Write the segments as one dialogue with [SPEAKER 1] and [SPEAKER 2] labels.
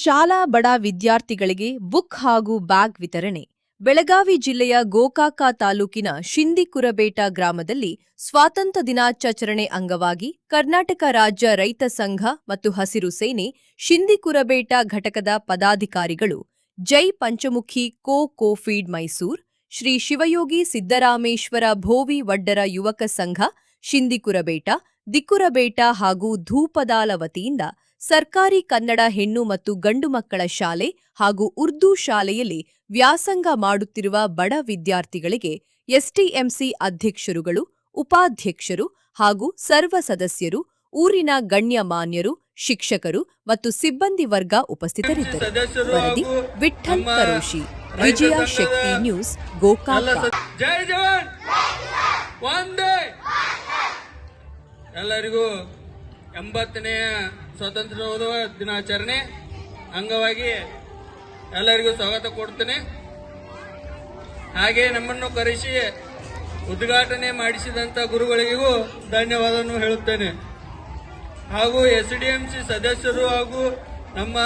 [SPEAKER 1] ಶಾಲಾ ಬಡ ವಿದ್ಯಾರ್ಥಿಗಳಿಗೆ ಬುಕ್ ಹಾಗೂ ಬ್ಯಾಗ್ ವಿತರಣೆ. ಬೆಳಗಾವಿ ಜಿಲ್ಲೆಯ ಗೋಕಾಕ ತಾಲೂಕಿನ ಶಿಂದಿಕುರಬೇಟ ಗ್ರಾಮದಲ್ಲಿ ಸ್ವಾತಂತ್ರ್ಯ ದಿನಾಚರಣೆ ಅಂಗವಾಗಿ ಕರ್ನಾಟಕ ರಾಜ್ಯ ರೈತ ಸಂಘ ಮತ್ತು ಹಸಿರು ಸೇನೆ ಶಿಂದಿಕುರಬೇಟ ಘಟಕದ ಪದಾಧಿಕಾರಿಗಳು ಜೈ ಪಂಚಮುಖಿ ಕೋಫೀಡ್ ಮೈಸೂರ್, ಶ್ರೀ ಶಿವಯೋಗಿ ಸಿದ್ದರಾಮೇಶ್ವರ ಭೋವಿ ವಡ್ಡರ ಯುವಕ ಸಂಘ ಶಿಂದಿಕುರಬೇಟ, ದಿಕ್ಕುರಬೇಟ ಹಾಗೂ ಧೂಪದಾಲ ವತಿಯಿಂದ ಸರ್ಕಾರಿ ಕನ್ನಡ ಹೆಣ್ಣು ಮತ್ತು ಗಂಡು ಮಕ್ಕಳ ಶಾಲೆ ಹಾಗೂ ಉರ್ದು ಶಾಲೆಯಲ್ಲಿ ವ್ಯಾಸಂಗ ಮಾಡುತ್ತಿರುವ ಬಡ ವಿದ್ಯಾರ್ಥಿಗಳಿಗೆ ಎಸ್ಟಿಎಂಸಿ ಅಧ್ಯಕ್ಷರುಗಳು, ಉಪಾಧ್ಯಕ್ಷರು ಹಾಗೂ ಸರ್ವ ಸದಸ್ಯರು, ಊರಿನ ಗಣ್ಯಮಾನ್ಯರು, ಶಿಕ್ಷಕರು ಮತ್ತು ಸಿಬ್ಬಂದಿ ವರ್ಗ ಉಪಸ್ಥಿತರಿದ್ದರು. ವರದಿ ವಿಠ್ಠಲ್ ಕರೋಶಿ, ವಿಜಯ ಶಕ್ತಿ ನ್ಯೂಸ್, ಗೋಕಾಕ.
[SPEAKER 2] ಜೈ ಜವಾನ್ ವಂದೇ. ಎಲ್ಲರಿಗೂ 80ನೇ ಸ್ವಾತಂತ್ರ್ಯೋತ್ಸವ ದಿನಾಚರಣೆ ಅಂಗವಾಗಿ ಎಲ್ಲರಿಗೂ ಸ್ವಾಗತ ಕೊಡ್ತೇನೆ. ಹಾಗೆ ನಮ್ಮನ್ನು ಕರೆಸಿ ಉದ್ಘಾಟನೆ ಮಾಡಿಸಿದಂತ ಗುರುಗಳಿಗೂ ಧನ್ಯವಾದವನ್ನು ಹೇಳುತ್ತೇನೆ. ಹಾಗೂ ಎಸ್ಡಿಎಂಸಿ ಸದಸ್ಯರು ಹಾಗೂ ನಮ್ಮ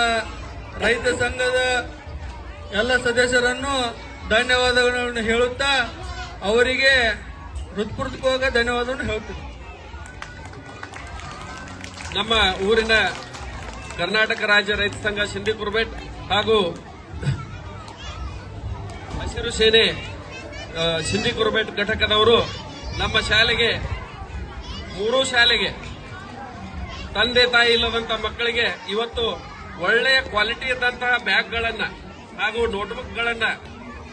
[SPEAKER 2] ರೈತ ಸಂಘದ ಎಲ್ಲ ಸದಸ್ಯರನ್ನು ಧನ್ಯವಾದಗಳನ್ನು ಹೇಳುತ್ತಾ ಅವರಿಗೆ ಹೃತ್ಪೂರ್ವಕ ಧನ್ಯವಾದವನ್ನು ಹೇಳ್ತೇನೆ.
[SPEAKER 3] ನಮ್ಮ ಊರಿನ ಕರ್ನಾಟಕ ರಾಜ್ಯ ರೈತ ಸಂಘ ಶಿಂದಿಕುರಬೇಟ್ ಹಾಗೂ ಹಸಿರು ಸೇನೆ ಶಿಂದಿಕುರಬೇಟ್ ಘಟಕದವರು ನಮ್ಮ ಶಾಲೆಗೆ, 3 ಶಾಲೆಗೆ ತಂದೆ ತಾಯಿ ಇಲ್ಲದಂತ ಮಕ್ಕಳಿಗೆ ಇವತ್ತು ಒಳ್ಳೆಯ ಕ್ವಾಲಿಟಿ ಇದ್ದಂತಹ ಬ್ಯಾಗ್ಗಳನ್ನ ಹಾಗೂ ನೋಟ್ಬುಕ್ಗಳನ್ನ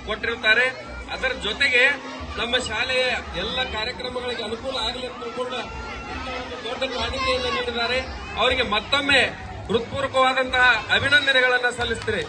[SPEAKER 3] ಕೊಟ್ಟಿರುತ್ತಾರೆ. ಅದರ ಜೊತೆಗೆ ನಮ್ಮ ಶಾಲೆಯ ಎಲ್ಲ ಕಾರ್ಯಕ್ರಮಗಳಿಗೆ ಅನುಕೂಲ ಆಗಲಿ ಅಂತ ತಿಳ್ಕೊಂಡು ದೊಡ್ಡ ಕಾಣಿಕೆಯನ್ನು ನೀಡಿದ್ದಾರೆ. ಅವರಿಗೆ ಮತ್ತೊಮ್ಮೆ ಹೃತ್ಪೂರ್ವಕವಾದಂತಹ ಅಭಿನಂದನೆಗಳನ್ನು ಸಲ್ಲಿಸುತ್ತೇನೆ.